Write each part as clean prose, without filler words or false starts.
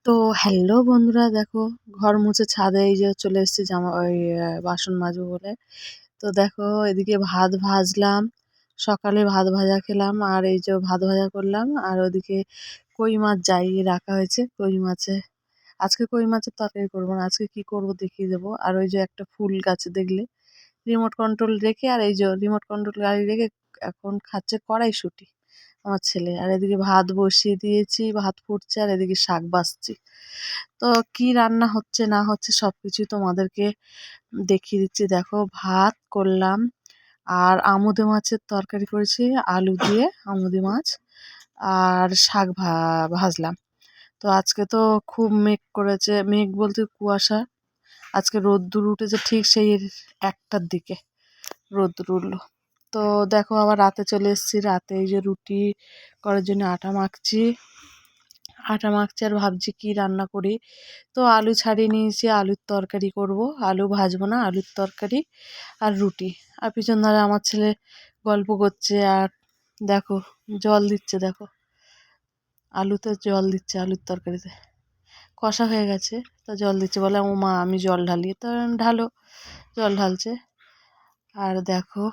তো হ্যালো বন্ধুরা, দেখো ঘর মুছে ছাদে এই যে চলে এসেছি বাসন মাজবো বলে। তো দেখো এদিকে ভাত ভাজলাম, সকালে ভাত ভাজা খেলাম, আর এই যে ভাত ভাজা করলাম। আর ওদিকে কই মাছ জাইয়ে রাখা হয়েছে। আজকে কই মাছের তরকারি করবো না, আজকে কি করব দেখিয়ে দেবো। আর ওই যে একটা ফুল গাছে দেখলে রিমোট কন্ট্রোল রেখে, আর এই যে রিমোট কন্ট্রোল গাড়ি রেখে এখন খাচ্ছে কড়াইশুঁটি আমার ছেলে। আর এদিকে ভাত বসিয়ে দিয়েছি, ভাত ফুটছে, আর এদিকে শাক বাছছি। তো কি রান্না হচ্ছে না হচ্ছে সবকিছুই তোমাদেরকে দেখিয়ে দিচ্ছি। দেখো ভাত করলাম, আর আমুদে মাছের তরকারি করেছি আলু দিয়ে, আমুদে মাছ, আর শাক ভাজলাম। তো আজকে তো খুব মেঘ করেছে, মেঘ বলতে কুয়াশা। আজকে রোদ্দুর উঠেছে ঠিক সেই 1টার দিকে রোদ্দুর উঠলো। তো দেখো আবার রাতে চলে এসেছি। রাতে এই যে রুটি করার জন্য আটা মাখছি আর ভাবছি কি রান্না করি। তো আলু ছাড়িয়ে নিয়েছি, আলুর তরকারি করব। আলু ভাজবো না, আলুর তরকারি আর রুটি। আর পিছন ধারে আমার ছেলে গল্প করছে, আর দেখো জল দিচ্ছে। দেখো আলুতে জল দিচ্ছে, আলুর তরকারিতে কষা হয়ে গেছে তো জল দিচ্ছে, বলে ও মা আমি জল ঢালি। তো ঢালো, জল ঢালছে। আর দেখো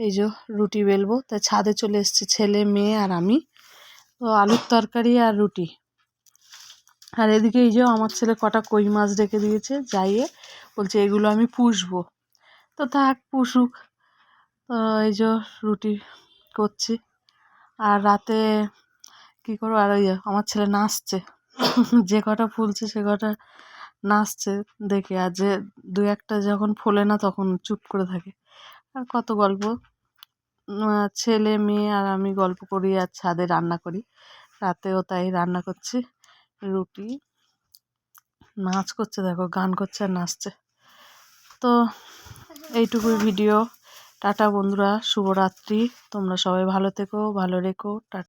এই যে রুটি বেলবো, তাই ছাদে চলে এসেছি, ছেলে মেয়ে আর আমি। তো আলুর তরকারি আর রুটি। আর এদিকে এই যে আমার ছেলে কটা কই মাছ রেখে দিয়েছে যাইয়ে, বলছে এগুলো আমি পুষবো। তো থাক, পুষুক। তো এই যে রুটি করছি। আর রাতে কি করবো, আর ওই যে আমার ছেলে নাচছে যে কটা ফুলছে সে কটা নাচছে দেখে। আর যে দু একটা যখন ফোলে না তখন চুপ করে থাকে। আর কত গল্প, ছেলে মেয়ে আর আমি গল্প করি আর ছাদে রান্না করি। রাতেও তাই রান্না করছি রুটি। নাচ করছে, দেখো গান করছে আর নাচছে। তো এইটুকুই ভিডিও। টাটা বন্ধুরা, শুভরাত্রি। তোমরা সবাই ভালো থেকো, ভালো রেখো। টাটা।